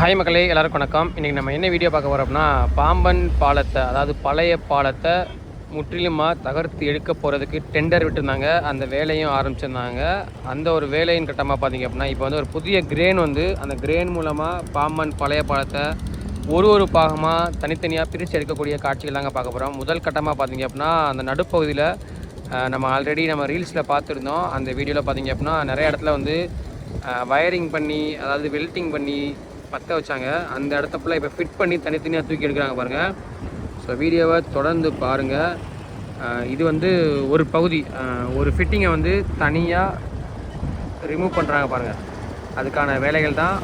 Hi மக்களே, எல்லாருக்கும் வணக்கம். இன்றைக்கி நம்ம என்ன வீடியோ பார்க்க போகிறோம் அப்படின்னா, பாம்பன் பாலத்தை, அதாவது பழைய பாலத்தை முற்றிலுமாக தகர்த்து எடுக்க போகிறதுக்கு டெண்டர் விட்டுருந்தாங்க. அந்த வேலையும் ஆரம்பிச்சிருந்தாங்க. அந்த ஒரு வேலையின் கட்டமாக பார்த்திங்க அப்படின்னா, இப்போ வந்து ஒரு புதிய கிரேன் வந்து அந்த கிரேன் மூலமாக பாம்பன் பழைய பாலத்தை ஒரு பாகமாக தனித்தனியாக பிரித்து எடுக்கக்கூடிய காட்சிகள் தாங்க பார்க்க போகிறோம். முதல் கட்டமாக பார்த்திங்க அப்படின்னா, அந்த நடுப்பகுதியில் நம்ம ஆல்ரெடி நம்ம ரீல்ஸில் பார்த்துருந்தோம். அந்த வீடியோவில் பார்த்திங்க அப்படின்னா நிறைய இடத்துல வந்து வயரிங் பண்ணி, அதாவது வெல்டிங் பண்ணி பற்ற வச்சாங்க. அந்த இடத்த ஃபுல்லாக இப்போ ஃபிட் பண்ணி தனித்தனியாக தூக்கி எடுக்கிறாங்க பாருங்கள். ஸோ வீடியோவை தொடர்ந்து பாருங்கள். இது வந்து ஒரு பகுதி, ஒரு ஃபிட்டிங்கை வந்து தனியாக ரிமூவ் பண்ணுறாங்க பாருங்கள். அதுக்கான வேலைகள் தான்.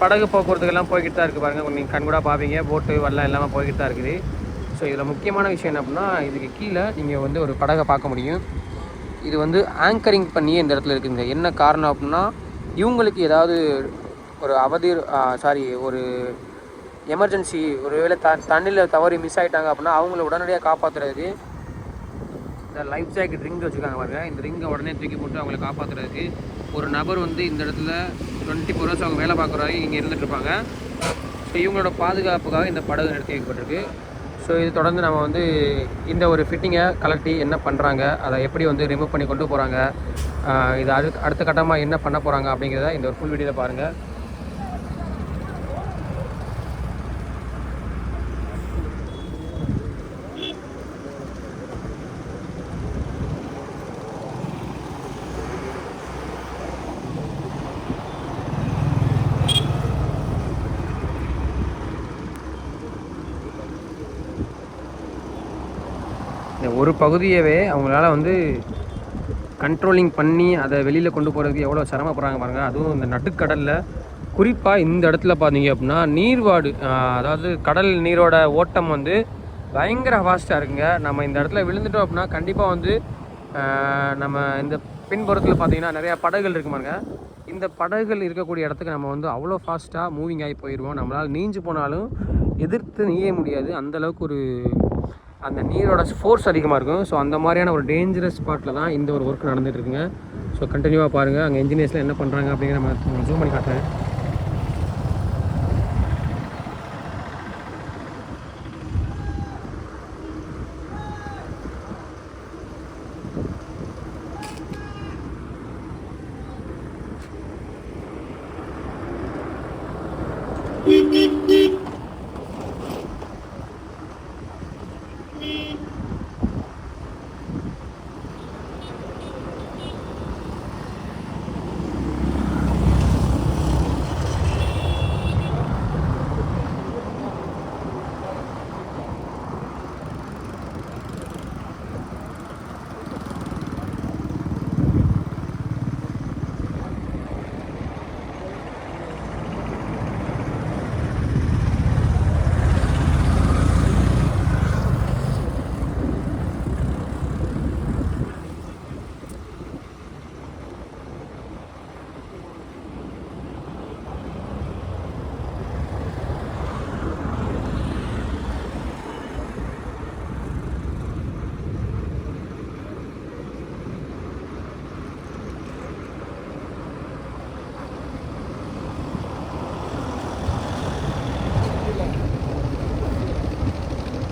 படகு போக்குவரத்துக்கெல்லாம் போய்கிட்டு தான் இருக்குது பாருங்கள். நீங்கள் கண் கூட பார்ப்பீங்க, போட்டு வெள்ளம் எல்லாமே போய்கிட்டு தான் இருக்குது. ஸோ இதில் முக்கியமான விஷயம் என்ன அப்படின்னா, இதுக்கு கீழே நீங்கள் வந்து ஒரு படகை பார்க்க முடியும். இது வந்து ஆங்கரிங் பண்ணி இந்த இடத்துல இருக்குதுங்க. என்ன காரணம் அப்படின்னா, இவங்களுக்கு ஏதாவது ஒரு ஒரு எமர்ஜென்சி, ஒரு வேளை தண்ணியில் தவறி மிஸ் ஆகிட்டாங்க அப்படின்னா அவங்கள உடனடியாக காப்பாற்றுறதுக்கு இந்த லைஃப் ஜாக்கெட் ரிங் வச்சுருக்காங்க பாருங்க. இந்த ரிங்கை உடனே தூக்கி போட்டு அவங்கள காப்பாற்றுறதுக்கு ஒரு நபர் வந்து இந்த இடத்துல 24 hours அவங்க வேலை பார்க்குறாங்க, இங்கே இருந்துகிட்ருப்பாங்க. ஸோ இவங்களோட பாதுகாப்புக்காக இந்த படகு நிறுத்தி வைக்கப்பட்டிருக்கு. ஸோ இது தொடர்ந்து நம்ம வந்து இந்த ஒரு ஃபிட்டிங்கை கலட்டி என்ன பண்ணுறாங்க, அதை எப்படி வந்து ரிமூவ் பண்ணி கொண்டு போகிறாங்க, இது அடுத்த கட்டமாக என்ன பண்ண போகிறாங்க அப்படிங்கிறத இந்த ஒரு ஃபுல் வீடியோவில் பாருங்கள். ஒரு பகுதியவே அவங்களால வந்து கண்ட்ரோலிங் பண்ணி அதை வெளியில் கொண்டு போகிறதுக்கு எவ்வளோ சிரமப்படுறாங்க பாருங்கள். அதுவும் இந்த நடுக்கடலில், குறிப்பாக இந்த இடத்துல பார்த்தீங்க அப்படின்னா நீர்வாடு, அதாவது கடல் நீரோட ஓட்டம் வந்து பயங்கர ஃபாஸ்ட்டாக இருக்குங்க. நம்ம இந்த இடத்துல விழுந்துட்டோம் அப்படின்னா கண்டிப்பாக வந்து நம்ம இந்த பின்புறத்தில் பார்த்தீங்கன்னா நிறையா படகுகள் இருக்கு பாருங்க. இந்த படகுகள் இருக்கக்கூடிய இடத்துக்கு நம்ம வந்து அவ்வளோ ஃபாஸ்ட்டாக மூவிங் ஆகி போயிடுவோம். நம்மளால் நீஞ்சு போனாலும் எதிர்த்து நீய முடியாது. அந்தளவுக்கு ஒரு அந்த நீரோட ஃபோர்ஸ் அதிகமாக இருக்கும். ஸோ அந்த மாதிரியான ஒரு டேஞ்சரஸ் ஸ்பாட்டில் தான் இந்த ஒரு ஒர்க் நடந்துகிட்ருக்குங்க. ஸோ கண்டினியூவாக பாருங்கள், அங்கே இன்ஜினியர்ஸ்லாம் என்ன பண்ணுறாங்க அப்படிங்கிற நம்ம ஜூம் பண்ணி காட்டுறேன்.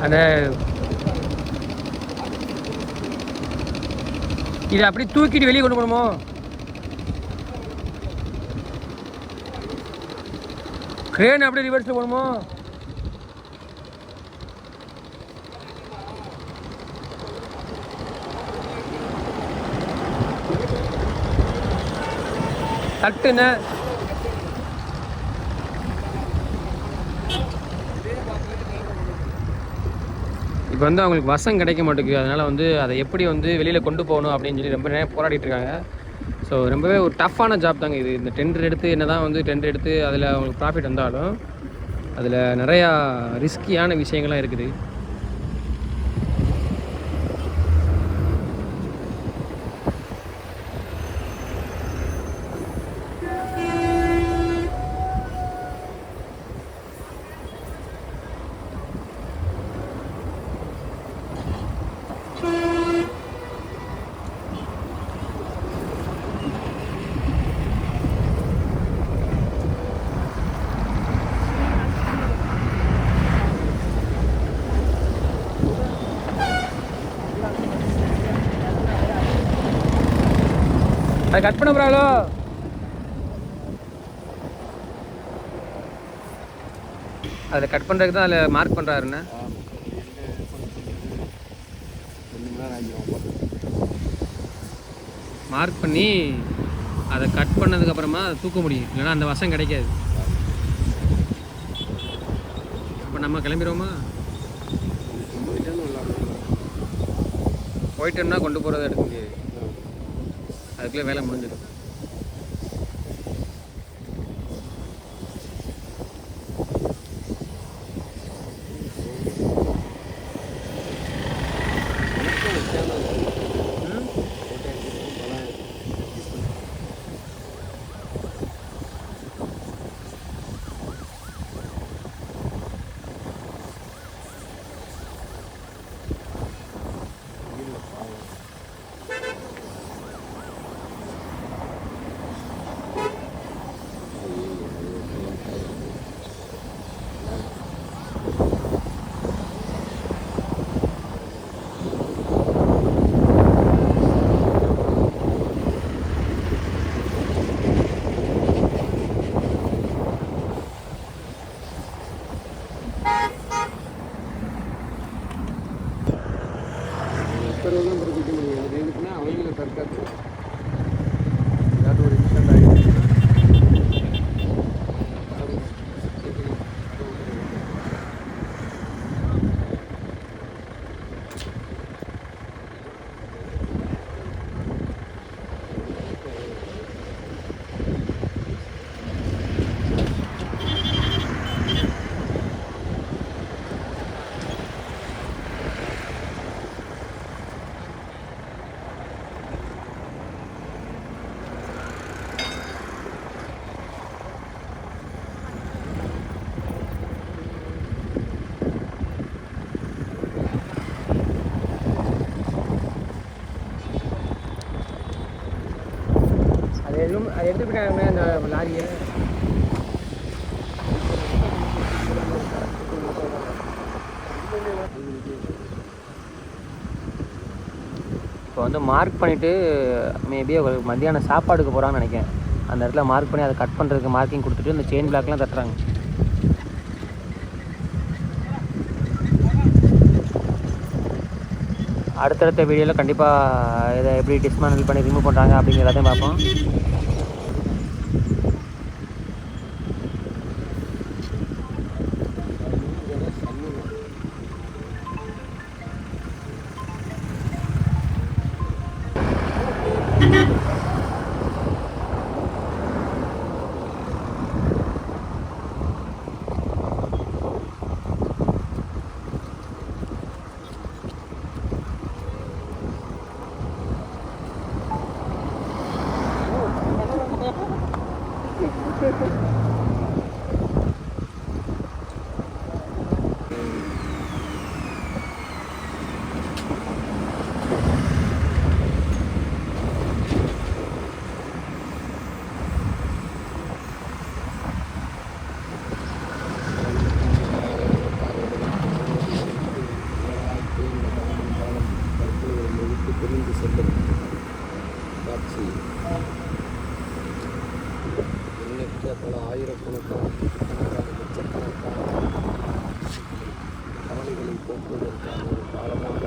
அந்த இதை அப்படி தூக்கிட்டு வெளியே கொண்டு போகணுமோ? கிரேன் அப்படியே ரிவர்ஸில் போகணுமோ? தட்டுன்னு இப்போ வந்து அவங்களுக்கு வசம் கிடைக்க மாட்டேங்குது. அதனால் வந்து அதை எப்படி வந்து வெளியில் கொண்டு போகணும் அப்படின்னு சொல்லி ரொம்ப நேரம் போராடிட்டு இருக்காங்க. ஸோ ரொம்பவே ஒரு டஃப்பான ஜாப் தாங்க இது. இந்த டெண்டர் எடுத்து என்ன தான் வந்து டெண்டர் எடுத்து அதில் அவங்களுக்கு ப்ராஃபிட் வந்தாலும் அதில் நிறையா ரிஸ்கியான விஷயங்கள்லாம் இருக்குது. அதை கட் பண்ண போகிறாளோ? அதில் கட் பண்ணுறதுக்கு தான் அதில் மார்க் பண்ணுறாருண்ணே. மார்க் பண்ணி அதை கட் பண்ணதுக்கப்புறமா அதை தூக்க முடியும், இல்லைன்னா அந்த வசம் கிடைக்காது. அப்போ நம்ம கிளம்பிடுவோமா? போயிட்டோம்னா கொண்டு போகிறத எடுக்க முடியாது, அதுக்குள்ளே வேலை முடிஞ்சிடும். அதை எடுத்துட்டு போயிட்டாங்க அந்த லாரியை. இப்போ வந்து மார்க் பண்ணிவிட்டு மேபி மத்தியானம் சாப்பாடுக்கு போகிறான்னு நினைக்கிறேன். அந்த இடத்துல மார்க் பண்ணி அதை கட் பண்ணுறதுக்கு மார்க்கிங் கொடுத்துட்டு இந்த செயின் பிளாக்லாம் தட்டுறாங்க. அடுத்தடுத்த வீடியோவில் கண்டிப்பாக இதை எப்படி டிஸ்மேண்டில் பண்ணி ரிமூவ் பண்ணுறாங்க அப்படிங்கிற எல்லாத்தையும் பார்ப்போம். பல ஆயிரக்கணக்கான லட்சக்கணக்கான கவலைகளை போக்குவதற்கான ஒரு காலமாக